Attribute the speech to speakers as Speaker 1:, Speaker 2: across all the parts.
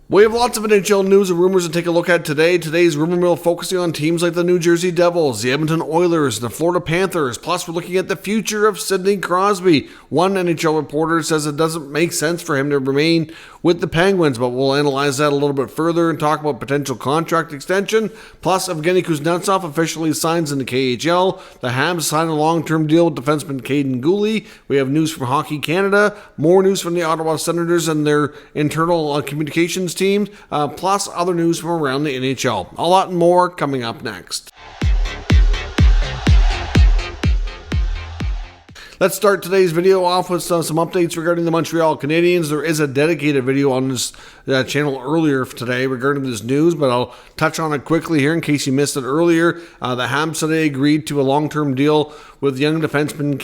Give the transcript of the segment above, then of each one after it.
Speaker 1: We have lots of NHL news and rumors to take a look at today. Today's rumor mill focusing on teams like the New Jersey Devils, the Edmonton Oilers, the Florida Panthers. Plus, we're looking at the future of Sidney Crosby. One NHL reporter says it doesn't make sense for him to remain with the Penguins, but we'll analyze that a little bit further and talk about potential contract extension. Plus, Evgeny Kuznetsov officially signs in the KHL. The Habs signed a long-term deal with defenseman Guhle. We have news from Hockey Canada, more news from the Ottawa Senators and their internal communications teams, plus other news from around the NHL. A lot more coming up next. Let's start today's video off with some updates regarding the Montreal Canadiens. There is a dedicated video on this channel earlier today regarding this news, but I'll touch on it quickly here in case you missed it earlier. The Habs today agreed to a long-term deal with young defenseman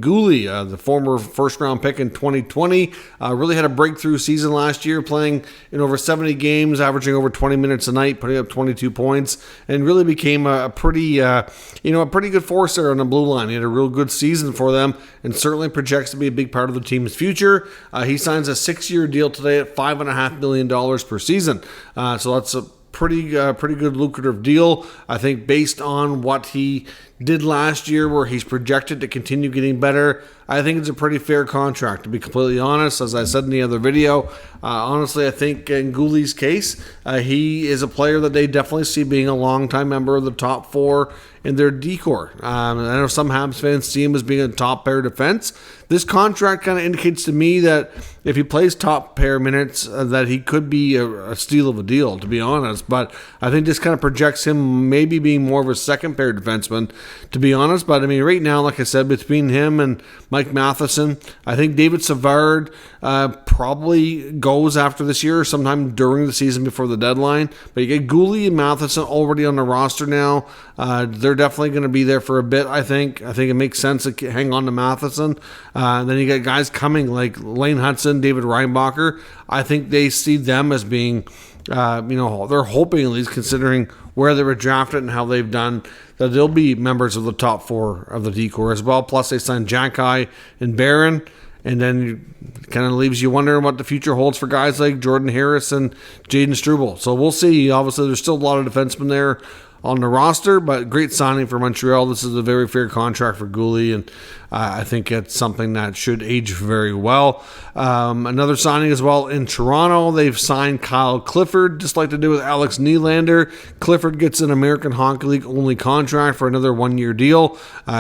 Speaker 1: Guhle, the former first-round pick in 2020. Really had a breakthrough season last year, playing in over 70 games, averaging over 20 minutes a night, putting up 22 points, and really became a pretty good force there on the blue line. He had a real good season for them, and certainly projects to be a big part of the team's future. He signs a 6-year deal today at $5.5 million per season. So that's a pretty good lucrative deal. I think based on what he did last year, where he's projected to continue getting better, I think it's a pretty fair contract, to be completely honest. As I said in the other video, honestly, I think in Guhle's case, he is a player that they definitely see being a long-time member of the top four in their decor. I know some Habs fans see him as being a top pair defense. This contract kind of indicates to me that if he plays top pair minutes, that he could be a steal of a deal, to be honest. But I think this kind of projects him maybe being more of a second pair defenseman, to be honest. But I mean, right now, like I said, between him and Mike Matheson, I think David Savard probably goes after this year, sometime during the season before the deadline. But you get Guhle and Matheson already on the roster now. They're definitely going to be there for a bit, I think. I think it makes sense to hang on to Matheson. Then you get guys coming like Lane Hudson, David Reinbacher. I think they see them as being, they're hoping, at least considering where they were drafted and how they've done, that they'll be members of the top four of the decor as well. Plus, they signed Jacky and Barron. And then it kind of leaves you wondering what the future holds for guys like Jordan Harris and Jaden Struble. So we'll see. Obviously, there's still a lot of defensemen there on the roster, but great signing for Montreal. This is a very fair contract for Guhle, and I think it's something that should age very well. Another signing as well in Toronto, they've signed Kyle Clifford, just like to do with Alex Nylander. Clifford gets an American Hockey League only contract for another 1-year deal.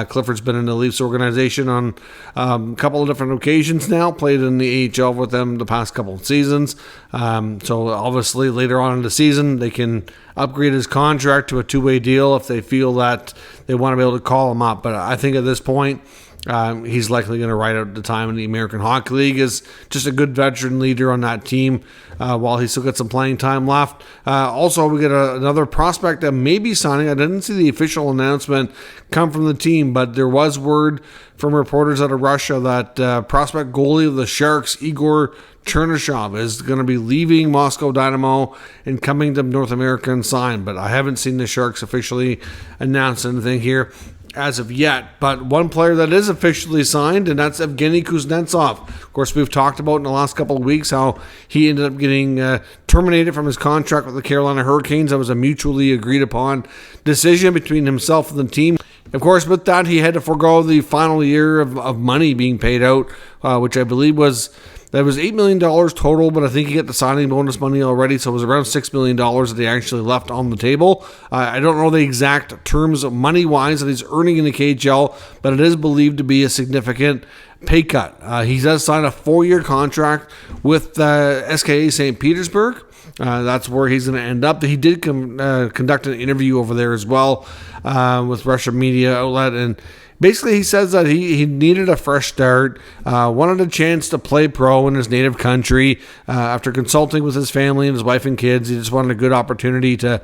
Speaker 1: Clifford's been in the Leafs organization on a couple of different occasions now, played in the AHL with them the past couple of seasons. So obviously later on in the season, they can upgrade his contract to a 2-way deal if they feel that they want to be able to call him up. But I think at this point, he's likely going to ride out the time in the American Hockey League as just a good veteran leader on that team while he still got some playing time left. Also, we get another prospect that may be signing. I didn't see the official announcement come from the team, but there was word from reporters out of Russia that prospect goalie of the Sharks, Igor Chernyshov, is going to be leaving Moscow Dynamo and coming to North America and sign. But I haven't seen the Sharks officially announce anything here as of yet. But one player that is officially signed, and that's Evgeny Kuznetsov. Of course, we've talked about in the last couple of weeks how he ended up getting terminated from his contract with the Carolina Hurricanes. That was a mutually agreed upon decision between himself and the team. Of course, with that, he had to forego the final year of money being paid out, which I believe was $8 million total, but I think he got the signing bonus money already, so it was around $6 million that he actually left on the table. I don't know the exact terms money-wise that he's earning in the KHL, but it is believed to be a significant pay cut. He does sign a 4-year contract with SKA St. Petersburg. That's where he's going to end up. He did conduct an interview over there as well with Russian media outlet, and basically he says that he needed a fresh start, wanted a chance to play pro in his native country. After consulting with his family and his wife and kids, he just wanted a good opportunity to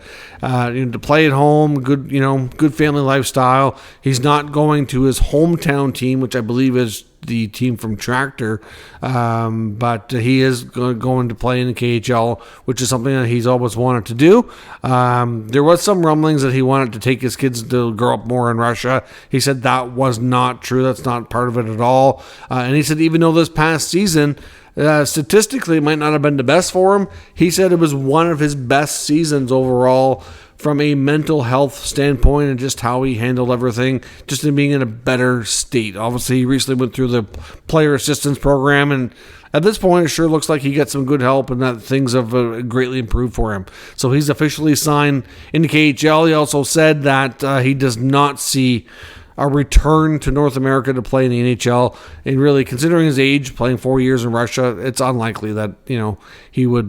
Speaker 1: play at home, good family lifestyle. He's not going to his hometown team, which I believe is the team from Tractor, but he is going to play in the KHL, which is something that he's always wanted to do. There was some rumblings that he wanted to take his kids to grow up more in Russia. He said that was not true. That's not part of it at all. And he said even though this past season Statistically, it might not have been the best for him. He said it was one of his best seasons overall from a mental health standpoint and just how he handled everything, just in being in a better state. Obviously, he recently went through the player assistance program, and at this point, it sure looks like he got some good help and that things have greatly improved for him. So he's officially signed in the KHL. He also said that he does not see a return to North America to play in the NHL. And really, considering his age, playing 4 years in Russia, it's unlikely that he would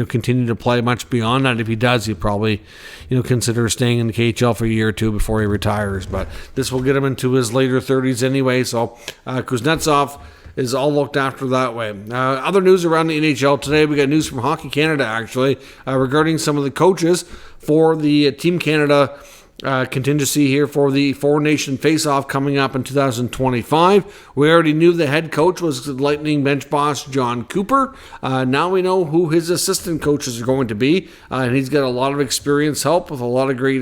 Speaker 1: continue to play much beyond that. If he does, he'd probably consider staying in the KHL for a year or two before he retires. But this will get him into his later 30s anyway. So Kuznetsov is all looked after that way. Other news around the NHL today, we got news from Hockey Canada actually regarding some of the coaches for the Team Canada contingency here for the Four Nation Face-Off coming up in 2025. We already knew the head coach was Lightning bench boss John Cooper. Now we know who his assistant coaches are going to be, and he's got a lot of experience help with a lot of great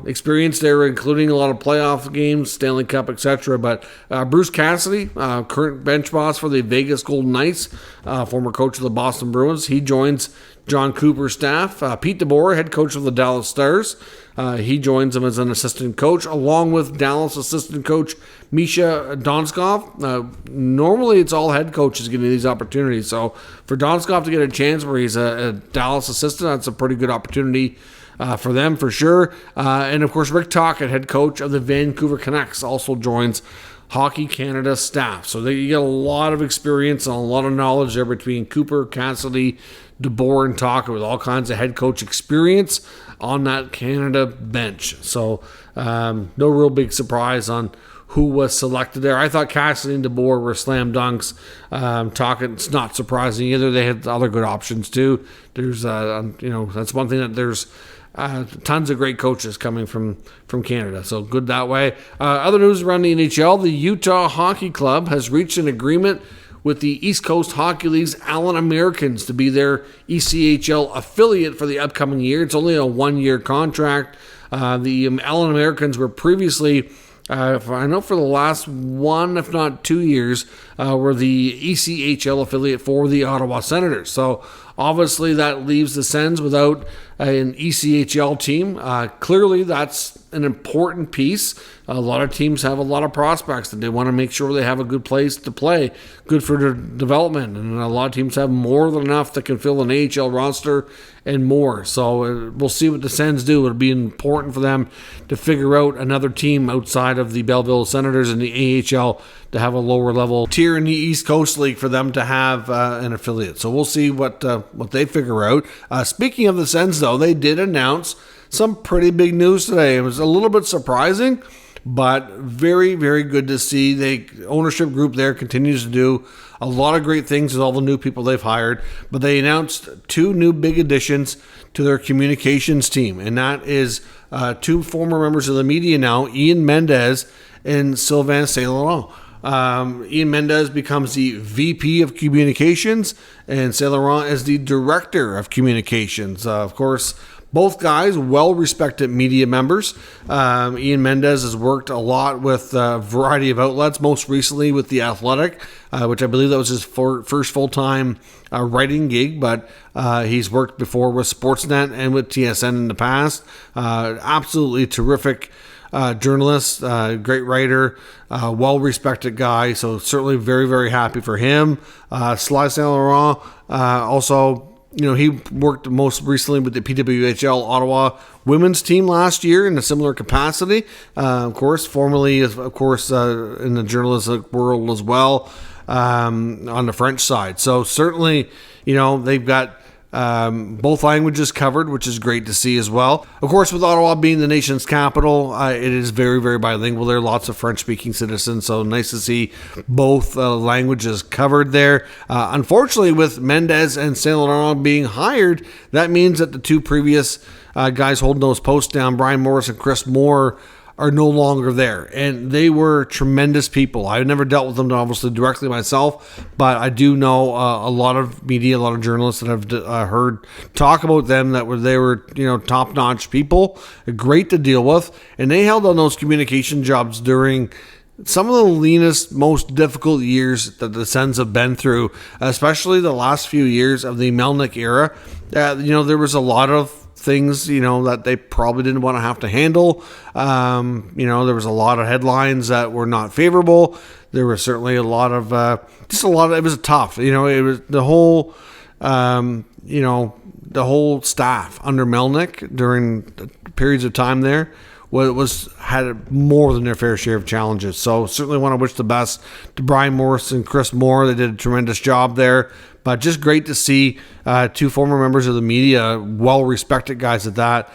Speaker 1: experience there, including a lot of playoff games, Stanley Cup, etc. But Bruce Cassidy, current bench boss for the Vegas Golden Knights, former coach of the Boston Bruins, he joins John Cooper's staff. Pete DeBoer, head coach of the Dallas Stars, he joins him as an assistant coach, along with Dallas assistant coach Misha Donskov. Normally, it's all head coaches getting these opportunities. So for Donskov to get a chance where he's a Dallas assistant, that's a pretty good opportunity for them, for sure. And, of course, Rick Tocchet, head coach of the Vancouver Canucks, also joins Hockey Canada staff. So you get a lot of experience and a lot of knowledge there between Cooper, Cassidy, DeBoer, and Tocchet, with all kinds of head coach experience on that Canada bench. So no real big surprise on who was selected there. I thought Cassidy and DeBoer were slam dunks. Tocchet, it's not surprising either. They had other good options too. There's that's one thing, that there's tons of great coaches coming from Canada, so good that way. Other news around the NHL, the Utah Hockey Club has reached an agreement with the East Coast Hockey League's Allen Americans to be their ECHL affiliate for the upcoming year. It's only a 1-year contract. The Allen Americans were previously, I know for the last 1, if not 2 years, were the ECHL affiliate for the Ottawa Senators. So obviously that leaves the Sens without an ECHL team. Clearly that's an important piece. A lot of teams have a lot of prospects that they want to make sure they have a good place to play, good for their development, and a lot of teams have more than enough that can fill an AHL roster and more. So we'll see what the Sens do. It'll be important for them to figure out another team outside of the Belleville Senators and the AHL to have a lower level tier in the East Coast League for them to have an affiliate. So we'll see what they figure out. Speaking of the Sens, though, they did announce some pretty big news today. It was a little bit surprising, but very, very good to see. The ownership group there continues to do a lot of great things with all the new people they've hired. But they announced 2 new big additions to their communications team, and that is 2 former members of the media now, Ian Mendes and Sylvain St-Laurent. Ian Mendes becomes the VP of Communications, and St-Laurent is the Director of Communications. Of course, both guys, well-respected media members. Ian Mendes has worked a lot with a variety of outlets, most recently with The Athletic, which I believe that was his first full-time writing gig, but he's worked before with Sportsnet and with TSN in the past. Absolutely terrific journalist, great writer, well-respected guy, so certainly very, very happy for him. Sly St-Laurent, also, he worked most recently with the PWHL Ottawa women's team last year in a similar capacity. Of course, formerly, in the journalistic world as well, on the French side. So certainly, they've got both languages covered, which is great to see as well. Of course, with Ottawa being the nation's capital, it is very, very bilingual. There are lots of French-speaking citizens, so nice to see both languages covered there. Unfortunately, with Mendes and St-Laurent being hired, that means that the 2 previous guys holding those posts down, Brian Morris and Chris Moore, are no longer there, and they were tremendous people. I've never dealt with them obviously directly myself, but I do know a lot of media, a lot of journalists that have heard talk about them, that they were top-notch people, great to deal with, and they held on those communication jobs during some of the leanest, most difficult years that the Sens have been through, especially the last few years of the Melnyk era. There was a lot of things, that they probably didn't want to have to handle. There was a lot of headlines that were not favorable. There was certainly a lot of, it was tough. It was the whole, the whole staff under Melnyk during periods of time there had more than their fair share of challenges. So certainly want to wish the best to Brian Morris and Chris Moore. They did a tremendous job there. But just great to see two former members of the media, well-respected guys at that,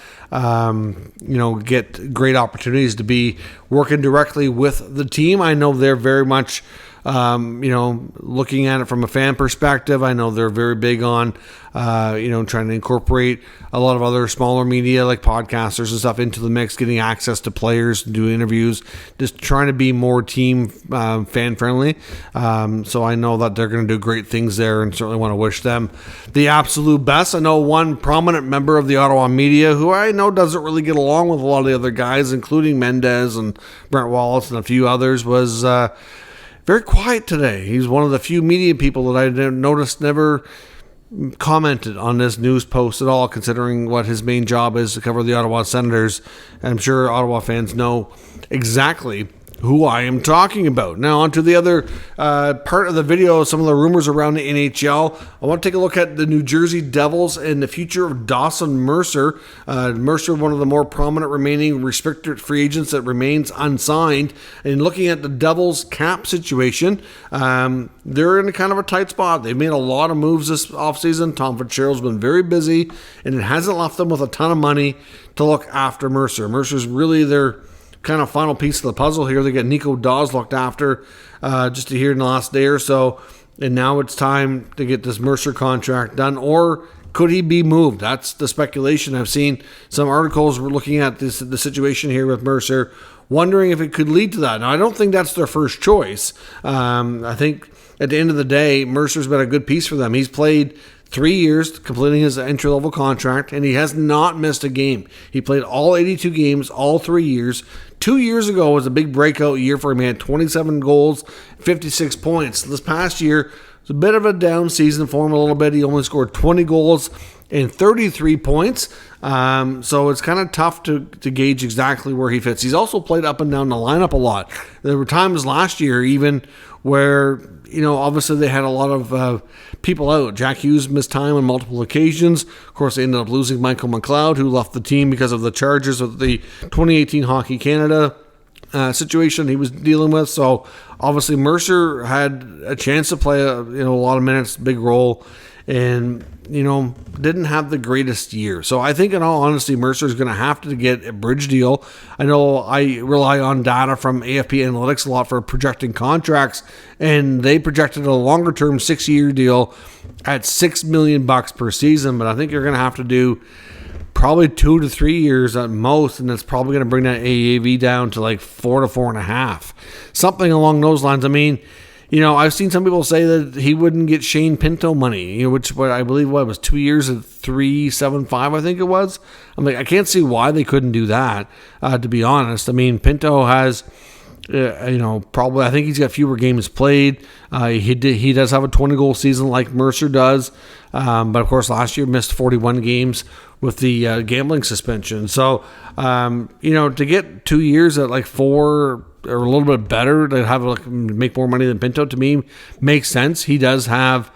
Speaker 1: get great opportunities to be working directly with the team. I know they're very much, looking at it from a fan perspective. I know they're very big on, trying to incorporate a lot of other smaller media like podcasters and stuff into the mix, getting access to players, do interviews, just trying to be more team fan friendly. So I know that they're going to do great things there, and certainly want to wish them the absolute best. I know one prominent member of the Ottawa media who I know doesn't really get along with a lot of the other guys, including Mendes and Brent Wallace and a few others, was very quiet today. He's one of the few media people that I noticed never commented on this news post at all, considering what his main job is to cover the Ottawa Senators. And I'm sure Ottawa fans know exactly who I am talking about. Now, on to the other part of the video, some of the rumors around the NHL. I want to take a look at the New Jersey Devils and the future of Dawson Mercer. Mercer, one of the more prominent remaining restricted free agents that remains unsigned. And looking at the Devils' cap situation, they're in a kind of a tight spot. They've made a lot of moves this offseason. Tom Fitzgerald's been very busy, and it hasn't left them with a ton of money to look after Mercer. Mercer's really their kind of final piece of the puzzle here. They get Nico Dawes looked after just here in the last day or so, and now it's time to get this Mercer contract done. Or could he be moved? That's the speculation. I've seen some articles looking at the situation here with Mercer, wondering if it could lead to that. Now, I don't think that's their first choice. I think at the end of the day, Mercer's been a good piece for them. He's played 3 years, completing his entry-level contract, and he has not missed a game. He played all 82 games, all 3 years. 2 years ago was a big breakout year for him. He had 27 goals, 56 points. This past year was a bit of a down season for him a little bit. He only scored 20 goals and 33 points. So it's kind of tough to gauge exactly where he fits. He's also played up and down the lineup a lot. There were times last year even where, obviously they had a lot of people out. Jack Hughes missed time on multiple occasions. Of course, they ended up losing Michael McLeod, who left the team because of the charges of the 2018 Hockey Canada situation he was dealing with. So obviously Mercer had a chance to play a lot of minutes, big role, and didn't have the greatest year. So I think in all honesty, Mercer is going to have to get a bridge deal. I know I rely on data from AFP Analytics a lot for projecting contracts, and they projected a longer term 6-year deal at $6 million per season, but I think you're going to have to do probably 2 to 3 years at most, and it's probably going to bring that AAV down to like 4 to 4.5, something along those lines. I mean, I've seen some people say that he wouldn't get Shane Pinto money, which I believe was 2 years at $375, I think it was. I'm like, I can't see why they couldn't do that, to be honest. I mean, Pinto has, probably, I think he's got fewer games played. He does have a 20-goal season like Mercer does. But of course, last year missed 41 games with the gambling suspension. So, to get 2 years at like 4 or a little bit better, to have make more money than Pinto, to me makes sense. He does have,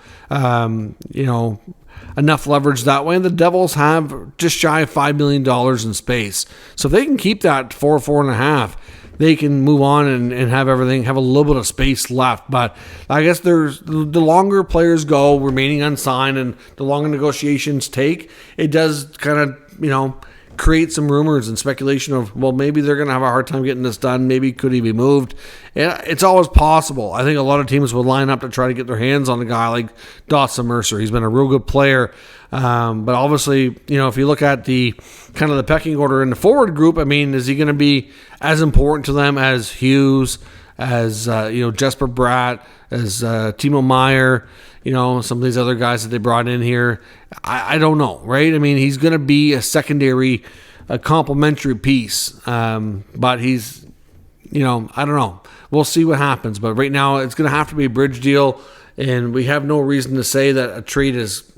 Speaker 1: enough leverage that way. And the Devils have just shy of $5 million in space. So if they can keep that 4.5, they can move on and have everything, have a little bit of space left. But I guess the longer players go remaining unsigned and the longer negotiations take, it does kind of, create some rumors and speculation of, well, maybe they're going to have a hard time getting this done. Maybe could he be moved? And it's always possible. I think a lot of teams would line up to try to get their hands on a guy like Dawson Mercer. He's been a real good player. But obviously, if you look at the kind of the pecking order in the forward group, I mean, is he going to be as important to them as Hughes, as, Jesper Bratt, as Timo Meier, some of these other guys that they brought in here? I don't know, right? I mean, he's going to be a secondary, a complementary piece, but he's I don't know. We'll see what happens. But right now, it's going to have to be a bridge deal, and we have no reason to say that a trade is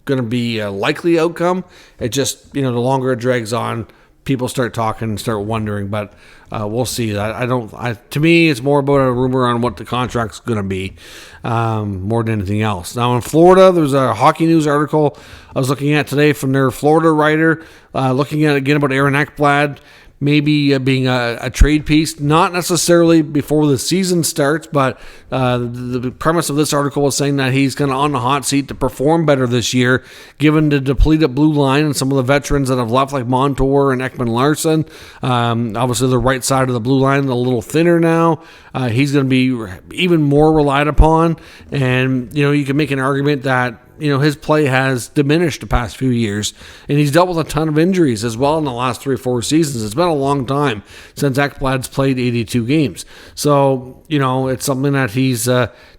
Speaker 1: going to be a likely outcome. It just, the longer it drags on, people start talking and start wondering. But we'll see. To me, it's more about a rumor on what the contract's going to be, more than anything else. Now in Florida, there's a Hockey News article I was looking at today from their Florida writer, looking at again about Aaron Ekblad maybe being a trade piece, not necessarily before the season starts, but the premise of this article was saying that he's kind of on the hot seat to perform better this year, given the depleted blue line and some of the veterans that have left, like Montour and Ekman Larson. Obviously, the right side of the blue line is a little thinner now. He's going to be even more relied upon, and you can make an argument that his play has diminished the past few years, and he's dealt with a ton of injuries as well in the last 3 or 4 seasons. It's been a long time since Ekblad's played 82 games. So, it's something that he's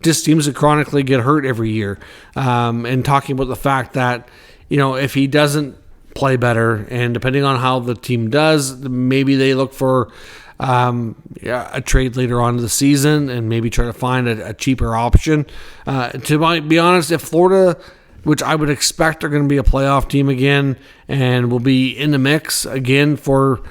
Speaker 1: just seems to chronically get hurt every year. And talking about the fact that, if he doesn't play better, and depending on how the team does, maybe they look for a trade later on in the season and maybe try to find a cheaper option. To be honest, if Florida, which I would expect are going to be a playoff team again and will be in the mix again for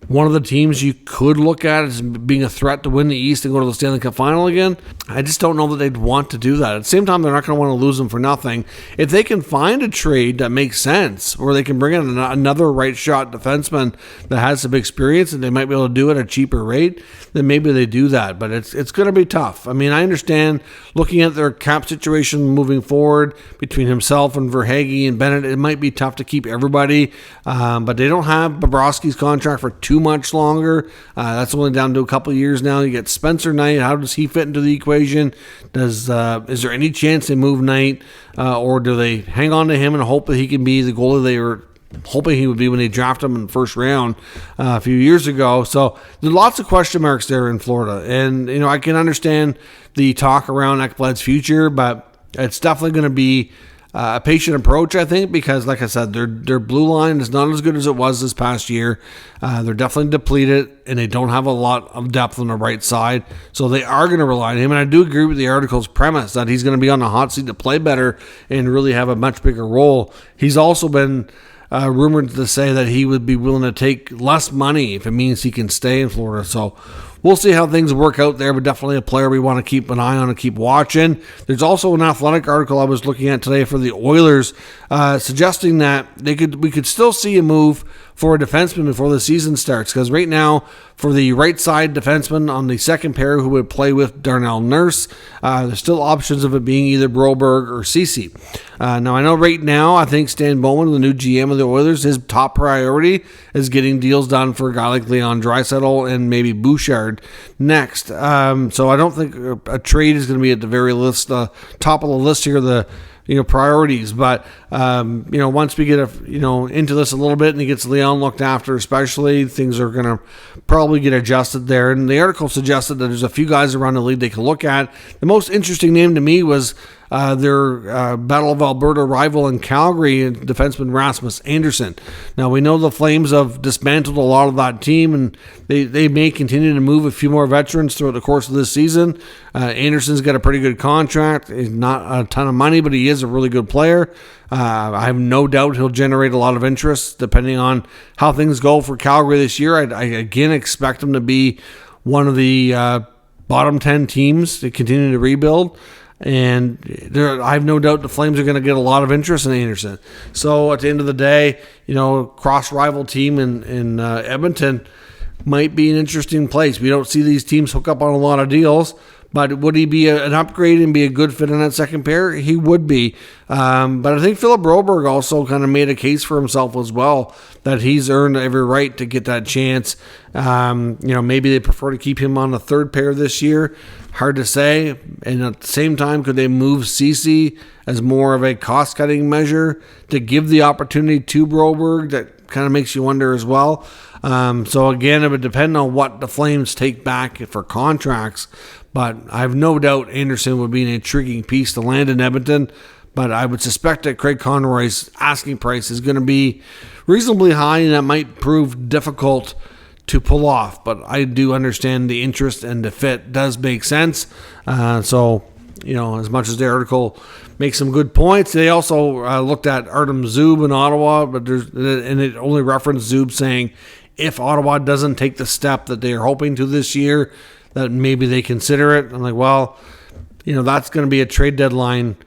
Speaker 1: one of the teams you could look at as being a threat to win the East and go to the Stanley Cup Final again, I just don't know that they'd want to do that. At the same time, they're not going to want to lose them for nothing. If they can find a trade that makes sense, where they can bring in another right-shot defenseman that has some experience and they might be able to do it at a cheaper rate, then maybe they do that. But it's going to be tough. I mean, I understand looking at their cap situation moving forward between himself and Verhaeghe and Bennett, it might be tough to keep everybody, but they don't have Bobrovsky's contract for too much longer. That's only down to a couple of years now. You get Spencer Knight. How does he fit into the equation? Is there any chance they move Knight, or do they hang on to him and hope that he can be the goalie they were hoping he would be when they drafted him in the first round a few years ago? So there's lots of question marks there in Florida, and I can understand the talk around Ekblad's future, but it's definitely going to be a patient approach, I think, because, like I said, their blue line is not as good as it was this past year. They're definitely depleted, and they don't have a lot of depth on the right side, so they are going to rely on him. And I do agree with the article's premise that he's going to be on the hot seat to play better and really have a much bigger role. He's also been rumored to say that he would be willing to take less money if it means he can stay in Florida. So we'll see how things work out there, but definitely a player we want to keep an eye on and keep watching. There's also an Athletic article I was looking at today for the Oilers, suggesting that we could still see a move for a defenseman before the season starts, because right now, for the right side defenseman on the second pair who would play with Darnell Nurse, there's still options of it being either Broberg or Ceci. Now, I know right now, I think Stan Bowman, the new GM of the Oilers, his top priority is getting deals done for a guy like Leon Draisaitl and maybe Bouchard next. So I don't think a trade is going to be at the very top of the list here, the priorities. But once we get into this a little bit and he gets Leon looked after, especially, things are going to probably get adjusted there. And the article suggested that there's a few guys around the league they can look at. The most interesting name to me was their Battle of Alberta rival in Calgary, defenseman Rasmus Andersson. Now, we know the Flames have dismantled a lot of that team, and they may continue to move a few more veterans throughout the course of this season. Anderson's got a pretty good contract. He's not a ton of money, but he is a really good player. I have no doubt he'll generate a lot of interest depending on how things go for Calgary this year. I again expect him to be one of the bottom 10 teams to continue to rebuild. And I have no doubt the Flames are going to get a lot of interest in Anderson. So at the end of the day, cross-rival team in Edmonton might be an interesting place. We don't see these teams hook up on a lot of deals, but would he be an upgrade and be a good fit in that second pair? He would be. But I think Philip Broberg also kind of made a case for himself as well, that he's earned every right to get that chance. Maybe they prefer to keep him on the third pair this year. Hard to say. And at the same time, could they move Ceci as more of a cost-cutting measure to give the opportunity to Broberg? That kind of makes you wonder as well. So again, it would depend on what the Flames take back for contracts. But I have no doubt Anderson would be an intriguing piece to land in Edmonton. But I would suspect that Craig Conroy's asking price is going to be reasonably high, and that might prove difficult to pull off. But I do understand the interest, and the fit does make sense. So, as much as the article makes some good points, they also looked at Artem Zub in Ottawa, and it only referenced Zub saying if Ottawa doesn't take the step that they are hoping to this year, that maybe they consider it. I'm like, well, that's going to be a trade deadline.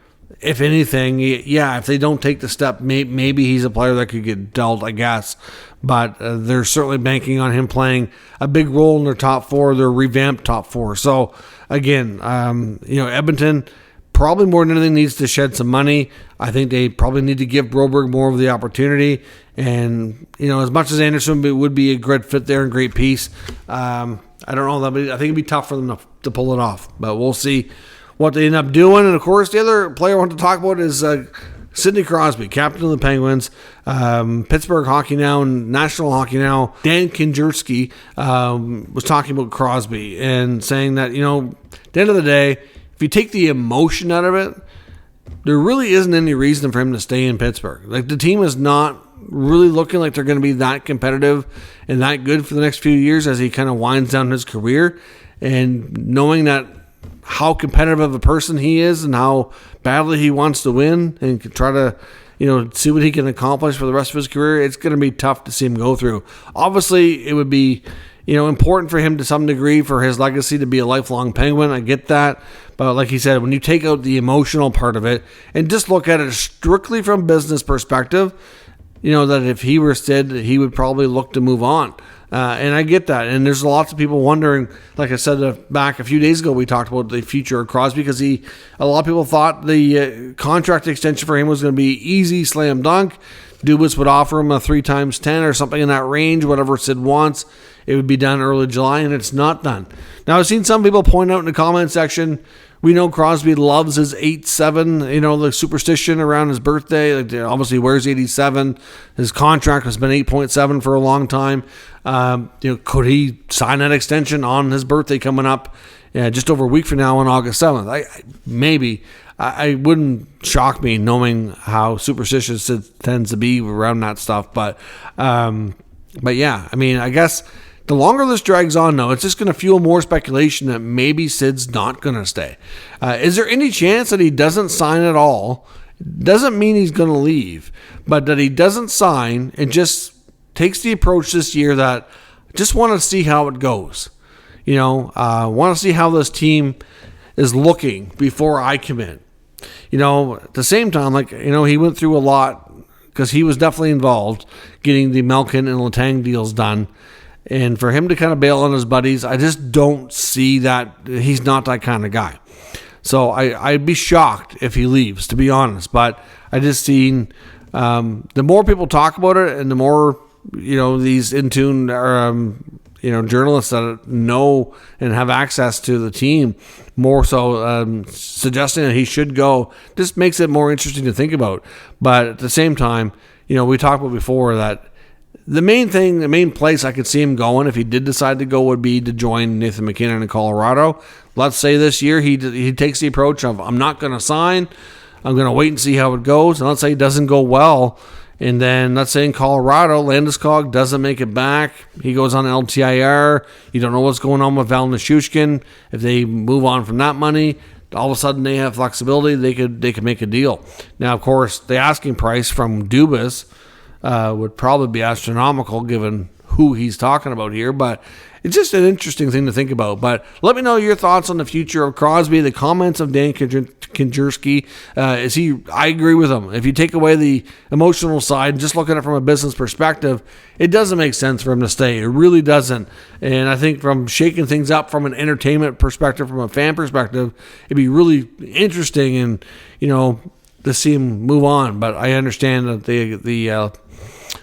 Speaker 1: If anything, yeah, if they don't take the step, maybe he's a player that could get dealt, I guess. But they're certainly banking on him playing a big role in their top four, their revamped top four. So, again, Edmonton probably more than anything needs to shed some money. I think they probably need to give Broberg more of the opportunity. And, as much as Anderson would be a great fit there and great piece, I don't know. I think it'd be tough for them to pull it off. But we'll see what they end up doing. And, of course, the other player I want to talk about is Sidney Crosby, captain of the Penguins, Pittsburgh Hockey Now and National Hockey Now. Dan Kinjerski was talking about Crosby and saying that, at the end of the day, if you take the emotion out of it, there really isn't any reason for him to stay in Pittsburgh. Like, the team is not really looking like they're going to be that competitive and that good for the next few years as he kind of winds down his career. And knowing that how competitive of a person he is and how badly he wants to win and try to, see what he can accomplish for the rest of his career, it's going to be tough to see him go through. Obviously, it would be, important for him to some degree for his legacy to be a lifelong Penguin. I get that. But like he said, when you take out the emotional part of it and just look at it strictly from business perspective, that if he were Sid, he would probably look to move on. And I get that. And there's lots of people wondering, like I said back a few days ago, we talked about the future of Crosby because a lot of people thought the contract extension for him was going to be easy, slam dunk. Dubas would offer him a 3 times 10 or something in that range, whatever Sid wants. It would be done early July, and it's not done. Now, I've seen some people point out in the comment section, we know Crosby loves his 8-7, the superstition around his birthday. Like, obviously, he wears 87. His contract has been 8.7 for a long time. Could he sign that extension on his birthday coming up just over a week from now on August 7th? Maybe. I wouldn't shock me knowing how superstitious it tends to be around that stuff. But yeah, I guess the longer this drags on, though, it's just going to fuel more speculation that maybe Sid's not going to stay. Is there any chance that he doesn't sign at all? Doesn't mean he's going to leave, but that he doesn't sign and just takes the approach this year that just want to see how it goes. Want to see how this team is looking before I commit. At the same time, he went through a lot because he was definitely involved getting the Malkin and Letang deals done. And for him to kind of bail on his buddies, I just don't see that. He's not that kind of guy. So I'd be shocked if he leaves, to be honest. But I just seen the more people talk about it and the more, these in-tune journalists that know and have access to the team, more so suggesting that he should go, just makes it more interesting to think about. But at the same time, we talked about before that the main place I could see him going if he did decide to go would be to join Nathan McKinnon in Colorado. Let's say this year he takes the approach of, I'm not going to sign, I'm going to wait and see how it goes. And let's say it doesn't go well. And then let's say in Colorado, Landeskog doesn't make it back. He goes on LTIR. You don't know what's going on with Val Nichushkin. If they move on from that money, all of a sudden they have flexibility. They could make a deal. Now, of course, the asking price from Dubas would probably be astronomical given who he's talking about here, but it's just an interesting thing to think about. But let me know your thoughts on the future of Crosby, the comments of Dan Kinjerski. I agree with him. If you take away the emotional side, just look at it from a business perspective, it doesn't make sense for him to stay. It really doesn't. And I think from shaking things up from an entertainment perspective, from a fan perspective, it'd be really interesting and, to see him move on. But I understand that the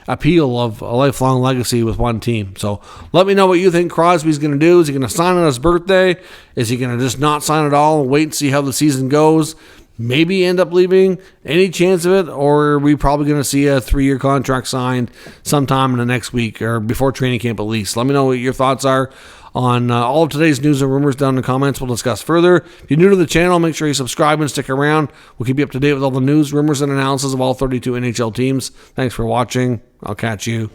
Speaker 1: appeal of a lifelong legacy with one team. So let me know what you think Crosby's going to do. Is he going to sign on his birthday? Is he going to just not sign at all and wait and see how the season goes? Maybe end up leaving? Any chance of it? Or are we probably going to see a 3-year contract signed sometime in the next week or before training camp at least? Let me know what your thoughts are on all of today's news and rumors down in the comments. We'll discuss further. If you're new to the channel, make sure you subscribe and stick around. We'll keep you up to date with all the news, rumors, and analysis of all 32 NHL teams. Thanks for watching. I'll catch you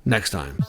Speaker 1: next time.